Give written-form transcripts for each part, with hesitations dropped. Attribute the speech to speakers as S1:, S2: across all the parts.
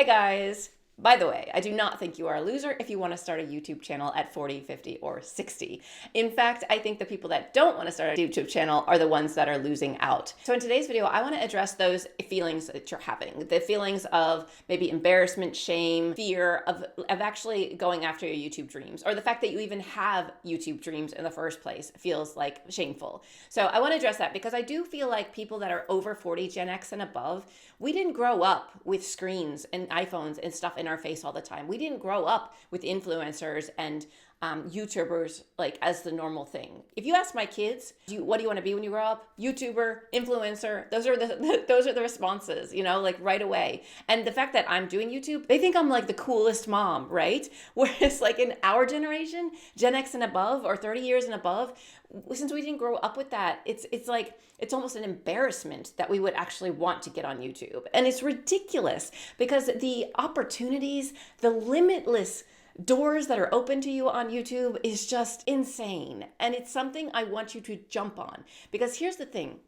S1: guys. By the way, I do not think you are a loser if you want to start a YouTube channel at 40, 50, or 60. In fact, I think the people that don't want to start a YouTube channel are the ones that are losing out. So in today's video, I want to address those feelings that you're having. The feelings of maybe embarrassment, shame, fear of actually going after your YouTube dreams, or the fact that you even have YouTube dreams in the first place feels like shameful. So I want to address that because I do feel like people that are over 40, Gen X and above, we didn't grow up with screens and iPhones and stuff in our face all the time. We didn't grow up with influencers and YouTubers like as the normal thing. If you ask my kids, what do you want to be when you grow up? YouTuber, influencer. Those are the responses, you know, like right away. And the fact that I'm doing YouTube, they think I'm like the coolest mom, right? Whereas like in our generation, Gen X and above, or 30 years and above, since we didn't grow up with that, it's like, it's almost an embarrassment that we would actually want to get on YouTube. And it's ridiculous because the opportunities, the limitless doors that are open to you on YouTube is just insane. And it's something I want you to jump on, because here's the thing.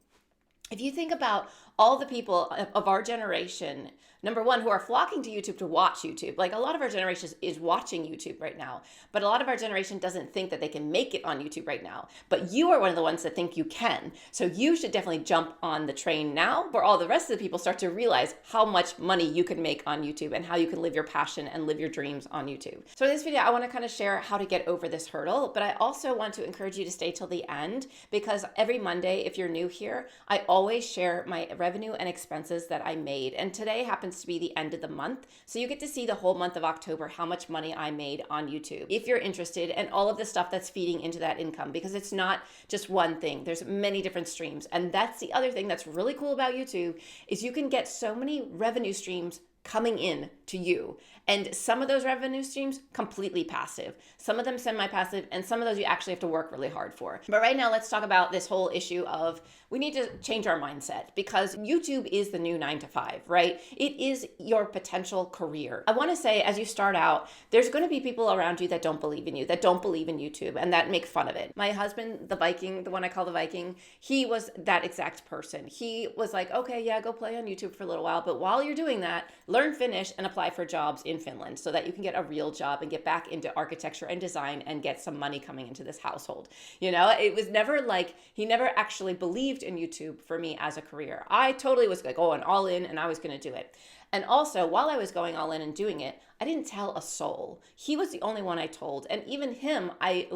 S1: If you think about all the people of our generation, number one, who are flocking to YouTube to watch YouTube, like a lot of our generation is watching YouTube right now, but a lot of our generation doesn't think that they can make it on YouTube right now. But you are one of the ones that think you can. So you should definitely jump on the train now, where all the rest of the people start to realize how much money you can make on YouTube and how you can live your passion and live your dreams on YouTube. So in this video, I want to kind of share how to get over this hurdle, but I also want to encourage you to stay till the end, because every Monday, if you're new here, I always share my revenue and expenses that I made. And today happens to be the end of the month. So you get to see the whole month of October, how much money I made on YouTube, if you're interested, and all of the stuff that's feeding into that income, because it's not just one thing. There's many different streams. And that's the other thing that's really cool about YouTube, is you can get so many revenue streams coming in to you. And some of those revenue streams completely passive, some of them semi-passive, and some of those you actually have to work really hard for. But right now, let's talk about this whole issue of we need to change our mindset, because YouTube is the new 9-to-5, right? It is your potential career. I want to say, as you start out, there's going to be people around you that don't believe in you, that don't believe in YouTube, and that make fun of it. My husband, the Viking, the one I call the Viking, he was that exact person. He was like, okay, yeah, go play on YouTube for a little while, but while you're doing that, learn Finnish and apply for jobs in Finland so that you can get a real job and get back into architecture and design and get some money coming into this household. You know, it was never like, he never actually believed in YouTube for me as a career. I totally was like going all in and I was going to do it. And also, while I was going all in and doing it, I didn't tell a soul. He was the only one I told. And even him, I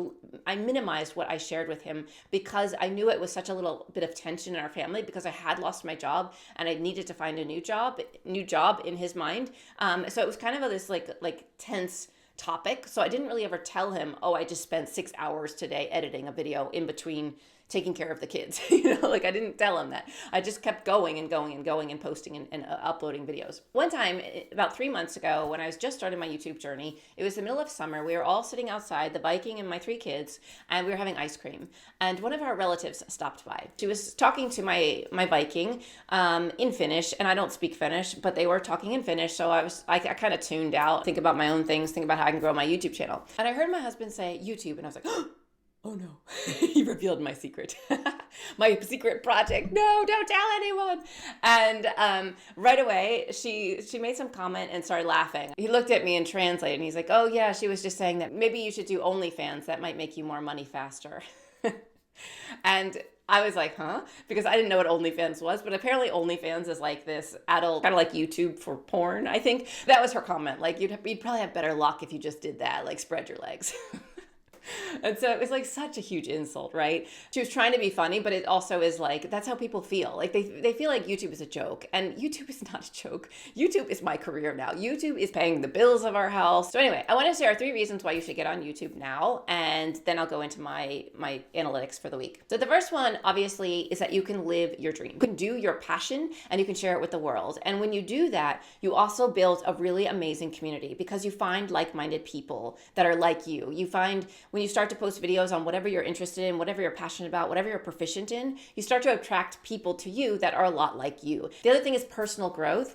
S1: minimized what I shared with him, because I knew it was such a little bit of tension in our family, because I had lost my job and I needed to find a new job in his mind. So it was kind of this like tense topic. So I didn't really ever tell him, oh, I just spent 6 hours today editing a video in between taking care of the kids. You know, like I didn't tell him that. I just kept going and going and going and posting and uploading videos. One time, about 3 months ago, when I was just starting my YouTube journey, it was the middle of summer. We were all sitting outside, the Viking and my 3 kids, and we were having ice cream. And one of our relatives stopped by. She was talking to my Viking in Finnish, and I don't speak Finnish, but they were talking in Finnish. So I kind of tuned out, think about my own things, think about how I can grow my YouTube channel. And I heard my husband say YouTube, and I was like, oh no, he revealed my secret, my secret project. No, don't tell anyone. And right away, she made some comment and started laughing. He looked at me and translated, and he's like, oh yeah, she was just saying that maybe you should do OnlyFans. That might make you more money faster. And I was like, huh? Because I didn't know what OnlyFans was, but apparently OnlyFans is like this adult, kind of like YouTube for porn, I think. That was her comment. Like, you'd probably have better luck if you just did that, like spread your legs. And so it was like such a huge insult, right? She was trying to be funny, but it also is like, that's how people feel. Like they feel like YouTube is a joke, and YouTube is not a joke. YouTube is my career now. YouTube is paying the bills of our house. So anyway, I want to share 3 reasons why you should get on YouTube now, and then I'll go into my analytics for the week. So the first one, obviously, is that you can live your dream. You can do your passion and you can share it with the world. And when you do that, you also build a really amazing community, because you find like-minded people that are like you. You find when you start to post videos on whatever you're interested in, whatever you're passionate about, whatever you're proficient in, you start to attract people to you that are a lot like you. The other thing is personal growth.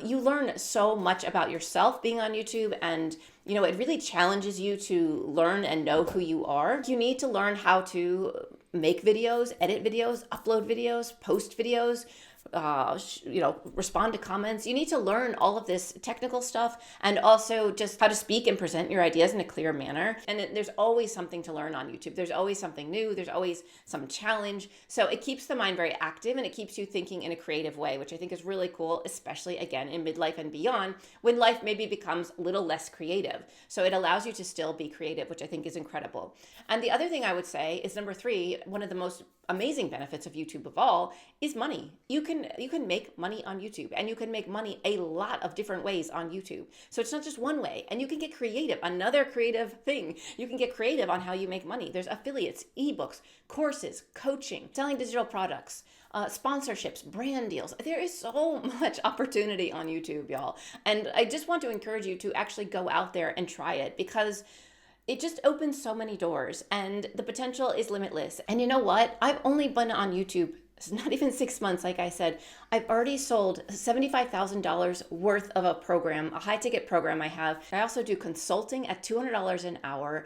S1: You learn so much about yourself being on YouTube, and you know, it really challenges you to learn and know who you are. You need to learn how to make videos, edit videos, upload videos, post videos, respond to comments. You need to learn all of this technical stuff and also just how to speak and present your ideas in a clear manner. And there's always something to learn on YouTube. There's always something new. There's always some challenge. So it keeps the mind very active and it keeps you thinking in a creative way, which I think is really cool, especially again in midlife and beyond, when life maybe becomes a little less creative. So it allows you to still be creative, which I think is incredible. And the other thing I would say is number 3, one of the most amazing benefits of YouTube of all is money. You can make money on YouTube, and you can make money a lot of different ways on YouTube. So it's not just one way, and you can get creative. Another creative thing, you can get creative on how you make money. There's affiliates, ebooks, courses, coaching, selling digital products, sponsorships, brand deals. There is so much opportunity on YouTube, y'all. And I just want to encourage you to actually go out there and try it, because it just opens so many doors and the potential is limitless. And you know what? I've only been on YouTube, it's not even 6 months, like I said. I've already sold $75,000 worth of a program, a high ticket program I have. I also do consulting at $200 an hour.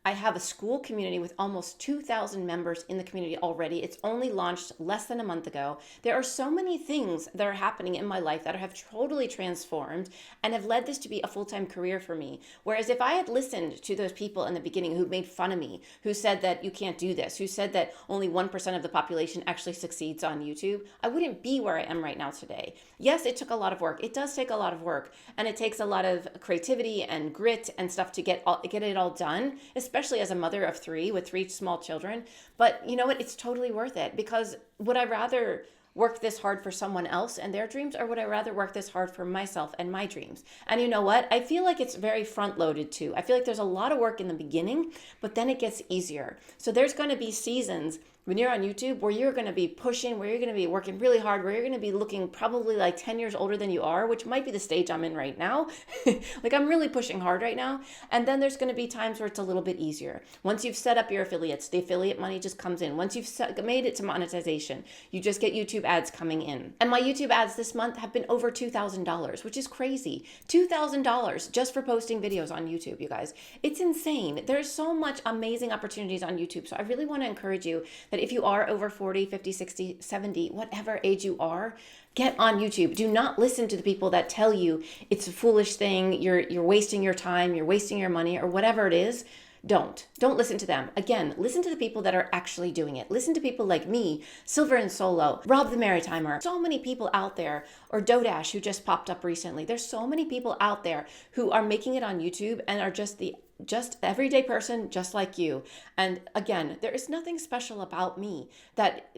S1: I have a Skool community with almost 2,000 members in the community already. It's only launched less than a month ago. There are so many things that are happening in my life that have totally transformed and have led this to be a full-time career for me. Whereas if I had listened to those people in the beginning who made fun of me, who said that you can't do this, who said that only 1% of the population actually succeeds on YouTube, I wouldn't be where I am right now today. Yes, it took a lot of work. It does take a lot of work, and it takes a lot of creativity and grit and stuff to get it all done, especially as a mother of 3 with 3 small children. But you know what? It's totally worth it, because would I rather work this hard for someone else and their dreams, or would I rather work this hard for myself and my dreams? And you know what? I feel like it's very front loaded too. I feel like there's a lot of work in the beginning, but then it gets easier. So there's going to be seasons when you're on YouTube where you're going to be pushing, where you're going to be working really hard, where you're going to be looking probably like 10 years older than you are, which might be the stage I'm in right now. Like I'm really pushing hard right now. And then there's going to be times where it's a little bit easier. Once you've set up your affiliates, the affiliate money just comes in. Once you've made it to monetization, you just get YouTube ads coming in. And my YouTube ads this month have been over $2,000, which is crazy. $2,000 just for posting videos on YouTube, you guys. It's insane. There's so much amazing opportunities on YouTube. So I really want to encourage you that if you are over 40, 50, 60, 70, whatever age you are, get on YouTube. Do not listen to the people that tell you it's a foolish thing, you're wasting your time, you're wasting your money, or whatever it is. Don't listen to them. Again, listen to the people that are actually doing it. Listen to people like me, Silver and Solo, Rob the Maritimer. So many people out there, or Dodash, who just popped up recently. There's so many people out there who are making it on YouTube and are just everyday person, just like you. And again, there is nothing special about me that,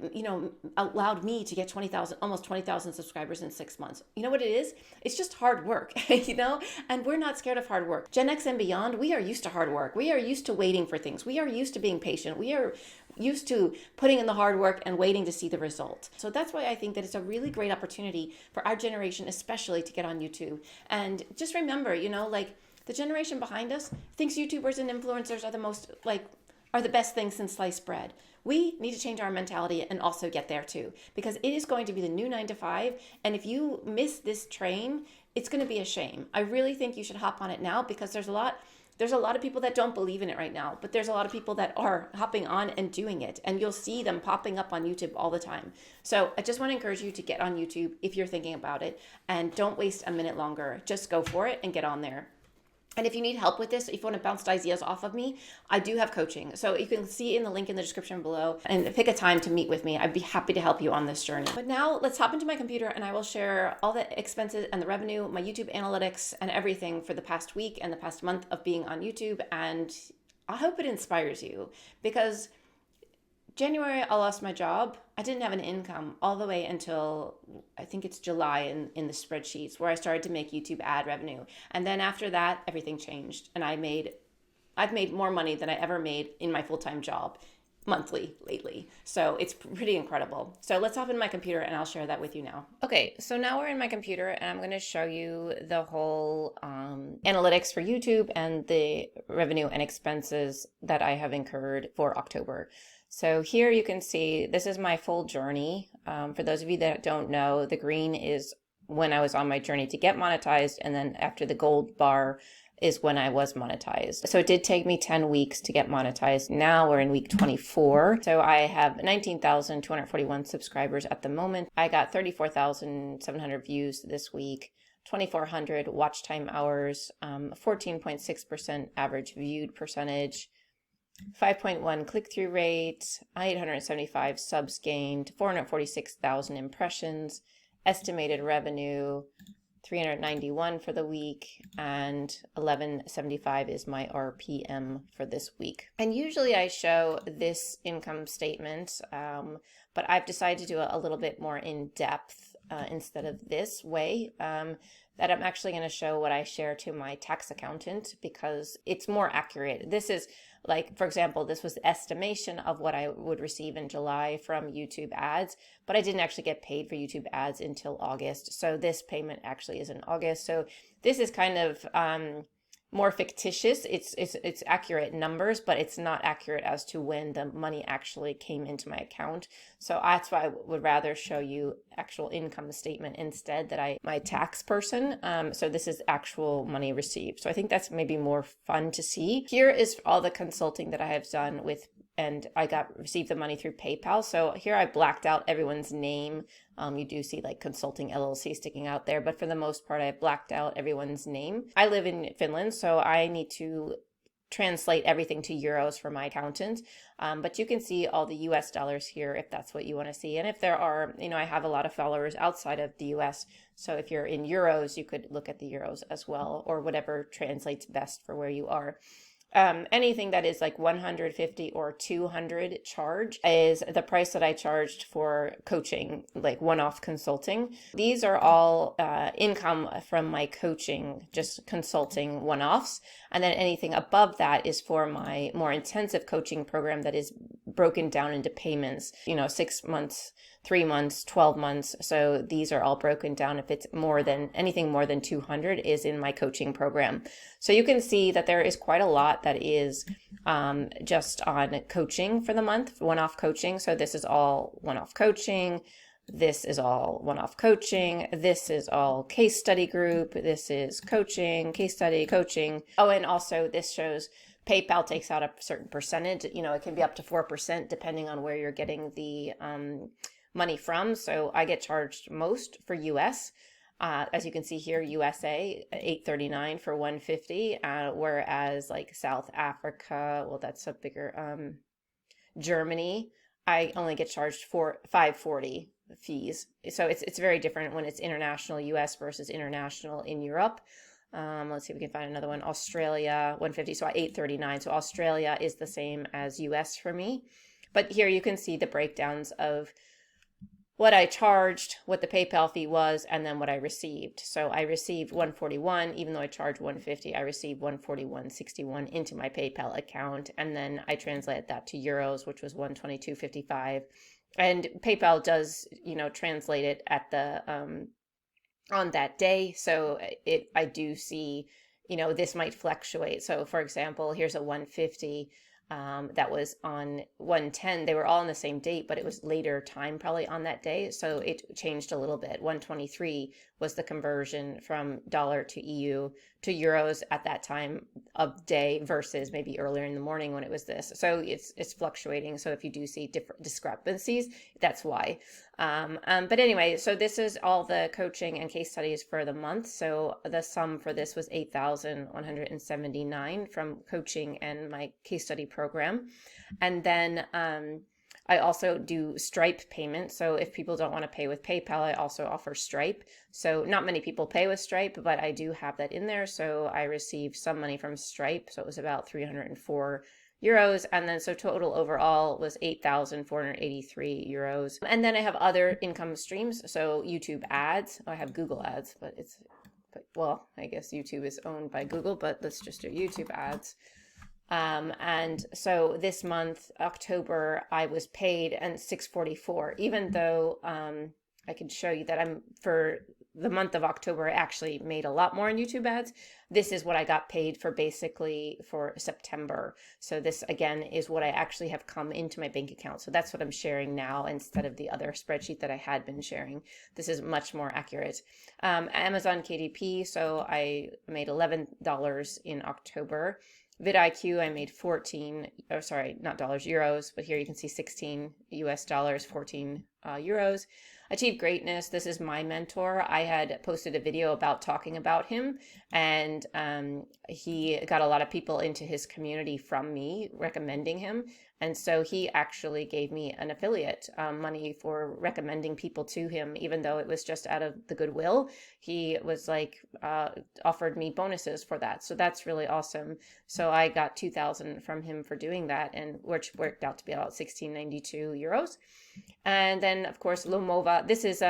S1: allowed me to get almost 20,000 subscribers in 6 months. You know what it is? It's just hard work, and we're not scared of hard work. Gen X and beyond, we are used to hard work. We are used to waiting for things. We are used to being patient. We are used to putting in the hard work and waiting to see the result. So that's why I think that it's a really great opportunity for our generation, especially, to get on YouTube. And just remember, the generation behind us thinks YouTubers and influencers are the best thing since sliced bread. We need to change our mentality and also get there too, because it is going to be the new 9 to 5. And if you miss this train, it's going to be a shame. I really think you should hop on it now, because there's a lot of people that don't believe in it right now, but there's a lot of people that are hopping on and doing it, and you'll see them popping up on YouTube all the time. So I just want to encourage you to get on YouTube if you're thinking about it, and don't waste a minute longer. Just go for it and get on there. And if you need help with this, if you want to bounce ideas off of me, I do have coaching. So you can see in the link in the description below and pick a time to meet with me. I'd be happy to help you on this journey. But now let's hop into my computer and I will share all the expenses and the revenue, my YouTube analytics, and everything for the past week and the past month of being on YouTube. And I hope it inspires you, because January, I lost my job. I didn't have an income all the way until I think it's July in the spreadsheets, where I started to make YouTube ad revenue. And then after that, everything changed. And I've made more money than I ever made in my full-time job monthly lately. So it's pretty incredible. So let's hop in my computer and I'll share that with you now. Okay, so now we're in my computer and I'm going to show you the whole analytics for YouTube and the revenue and expenses that I have incurred for October. So here you can see, this is my full journey. For those of you that don't know, the green is when I was on my journey to get monetized, and then after the gold bar is when I was monetized. So it did take me 10 weeks to get monetized. Now we're in week 24. So I have 19,241 subscribers at the moment. I got 34,700 views this week, 2,400 watch time hours, 14.6% average viewed percentage, 5.1 click-through rate, 875 subs gained, 446,000 impressions, estimated revenue 391 for the week, and 1175 is my RPM for this week. And usually I show this income statement, but I've decided to do it a little bit more in depth instead of this way. That I'm actually going to show what I share to my tax accountant because it's more accurate. This is like, for example, this was the estimation of what I would receive in July from YouTube ads, but I didn't actually get paid for YouTube ads until August. So this payment actually is in August. So this is kind of more fictitious. It's accurate numbers, but it's not accurate as to when the money actually came into my account. So that's why I would rather show you actual income statement instead that my tax person. So this is actual money received. So I think that's maybe more fun to see. Here is all the consulting that I have done with, and I received the money through PayPal. So here I blacked out everyone's name. You do see like Consulting LLC sticking out there, but for the most part, I blacked out everyone's name. I live in Finland, so I need to translate everything to euros for my accountant. But you can see all the US dollars here if that's what you want to see. And if there are, I have a lot of followers outside of the US. So if you're in euros, you could look at the euros as well, or whatever translates best for where you are. Anything that is like 150 or 200 charge is the price that I charged for coaching, like one-off consulting. These are all income from my coaching, just consulting one-offs. And then anything above that is for my more intensive coaching program that is broken down into payments, 6 months, 3 months, 12 months. So these are all broken down. If it's anything more than 200 is in my coaching program. So you can see that there is quite a lot that is just on coaching for the month, one-off coaching. So this is all one-off coaching. This is all one-off coaching. This is all case study group. This is coaching, case study, coaching. Oh, and also this shows PayPal takes out a certain percentage. It can be up to 4% depending on where you're getting the money from. So I get charged most for US. As you can see here, USA, $8.39 for 150, whereas like South Africa, well, that's a bigger, Germany, I only get charged for $5.40 fees. So it's very different when it's international US versus international in Europe. Let's see if we can find another one. Australia, 150, so $8.39. So Australia is the same as US for me. But here you can see the breakdowns of what I charged, what the PayPal fee was, and then what I received. So I received 141, even though I charged 150, I received 141.61 into my PayPal account. And then I translated that to euros, which was 122.55. And PayPal does, translate it at the, on that day. So I do see, this might fluctuate. So for example, here's a 150. That was on 110. They were all on the same date, but it was later time probably on that day. So it changed a little bit. 123 was the conversion from dollar to EU to euros at that time of day versus maybe earlier in the morning when it was this. So it's fluctuating. So if you do see different discrepancies, that's why. But anyway, so this is all the coaching and case studies for the month. So the sum for this was 8,179 from coaching and my case study program. And then I also do Stripe payment. So if people don't want to pay with PayPal, I also offer Stripe. So not many people pay with Stripe, but I do have that in there. So I received some money from Stripe. So it was about 304 euros. And then so total overall was 8,483 euros. And then I have other income streams. So YouTube ads. I have Google ads, but well, I guess YouTube is owned by Google, but let's just do YouTube ads. And so this month, October, I was paid and $644, even though I can show you that for the month of October, I actually made a lot more in YouTube ads. This is what I got paid for basically for September. So this again is what I actually have come into my bank account. So that's what I'm sharing now instead of the other spreadsheet that I had been sharing. This is much more accurate. Amazon KDP, so I made $11 in October. vidIQ, I made 14, oh, sorry, not dollars, euros, but here you can see 16 US dollars, 14 euros. Achieve Greatness, this is my mentor. I had posted a video about talking about him, and he got a lot of people into his community from me recommending him. And so he actually gave me an affiliate money for recommending people to him, even though it was just out of the goodwill. He was like, offered me bonuses for that. So that's really awesome. So I got 2,000 from him for doing that, and which worked out to be about 1692 euros. And then, of course, Lomova. This is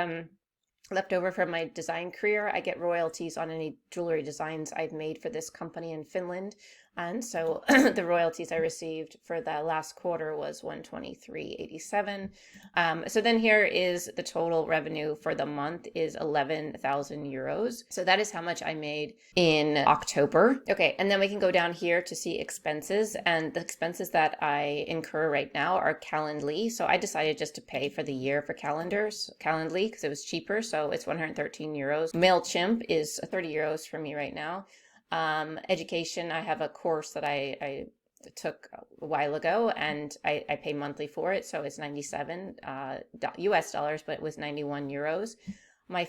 S1: left over from my design career. I get royalties on any jewelry designs I've made for this company in Finland. And so the royalties I received for the last quarter was 123.87. So then here is the total revenue for the month is 11,000 euros. So that is how much I made in October. Okay, and then we can go down here to see expenses. And the expenses that I incur right now are Calendly. So I decided just to pay for the year for Calendly because it was cheaper. So it's 113 euros. MailChimp is 30 euros for me right now. Education, I have a course that I took a while ago, and I pay monthly for it, so it's 97 US dollars, but it was 91 euros. My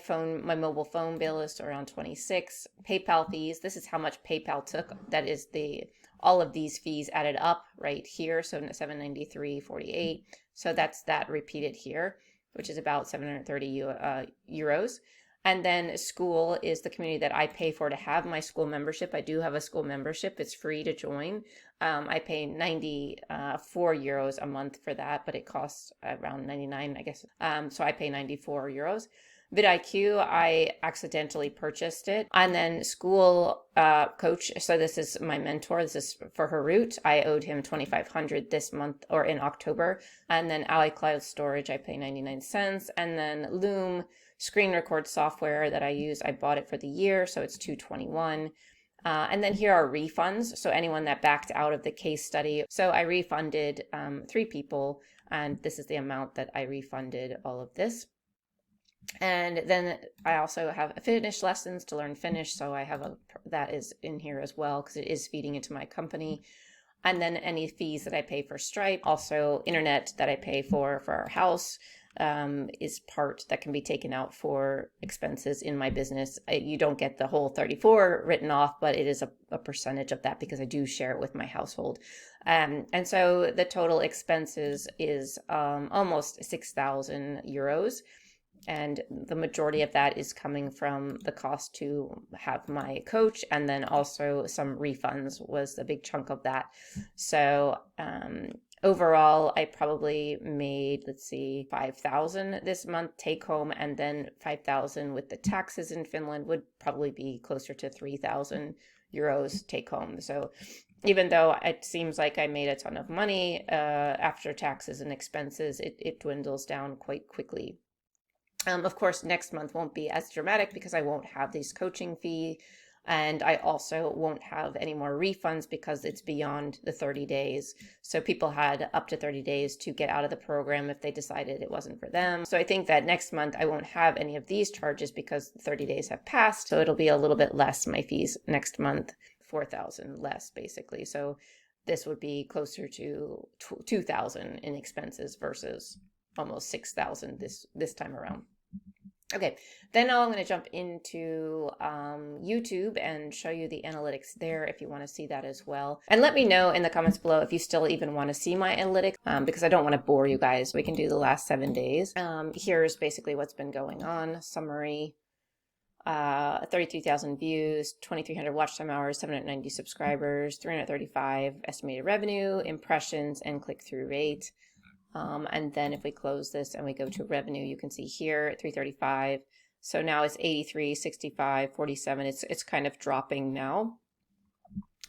S1: mobile phone bill is around 26. PayPal fees, this is how much PayPal took. That is all of these fees added up right here, so 793.48. So that's that repeated here, which is about 730 euros. And then Skool is the community that I pay for to have my Skool membership. I do have a Skool membership. It's free to join. I pay 94 euros a month for that, but it costs around 99, I guess. So I pay 94 euros. vidIQ, I accidentally purchased it. And then Skool coach, so this is my mentor. This is for Harut. I owed him 2,500 this month or in October. And then iCloud storage, I pay 99 cents. And then Loom screen record software that I use, I bought it for the year, so it's 221. And then here are refunds. So anyone that backed out of the case study. So I refunded 3 people, and this is the amount that I refunded all of this. And then I also have Finnish lessons to learn Finnish. So I have that is in here as well because it is feeding into my company. And then any fees that I pay for Stripe, also internet that I pay for our house. Is part that can be taken out for expenses in my business. You don't get the whole 34 written off, but it is a percentage of that because I do share it with my household. And so the total expenses is almost 6,000 euros. And the majority of that is coming from the cost to have my coach, and then also some refunds was a big chunk of that. So overall, I probably made, 5,000 this month take home, and then 5,000 with the taxes in Finland would probably be closer to 3,000 euros take home. So even though it seems like I made a ton of money after taxes and expenses, it dwindles down quite quickly. Of course, next month won't be as dramatic because I won't have this coaching fee. And I also won't have any more refunds because it's beyond the 30 days. So people had up to 30 days to get out of the program if they decided it wasn't for them. So I think that next month I won't have any of these charges because 30 days have passed. So it'll be a little bit less, my fees next month, 4,000 less basically. So this would be closer to 2,000 in expenses versus almost 6,000 this time around. Okay, then now I'm going to jump into YouTube and show you the analytics there if you want to see that as well. And let me know in the comments below if you still even want to see my analytics because I don't want to bore you guys. We can do the last 7 days. Here's basically what's been going on. Summary, 33,000 views, 2,300 watch time hours, 790 subscribers, 335 estimated revenue, impressions, and click-through rate. And then if we close this and we go to revenue, you can see here 335. So now it's 83, 65, 47. It's kind of dropping now.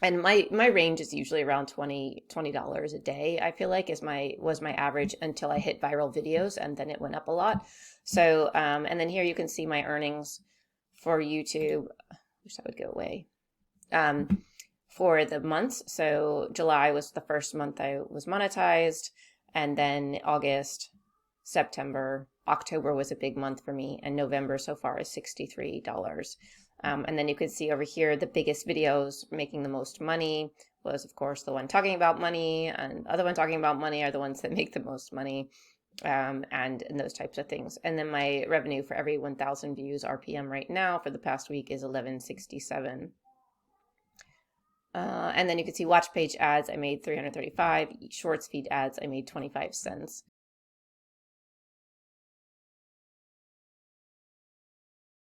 S1: And my range is usually around $20 a day. I feel like was my average until I hit viral videos, and then it went up a lot. So and then here you can see my earnings. for YouTube. Wish that would go away. For the months. So July was the first month I was monetized, and then August, September, October was a big month for me, and November so far is $63. And then you can see over here the biggest videos making the most money was, of course, the one talking about money, and the other one talking about money are the ones that make the most money, and those types of things. And then my revenue for every 1,000 views RPM right now for the past week is $11.67. And then you can see watch page ads, I made 335. Shorts feed ads, I made 25 cents.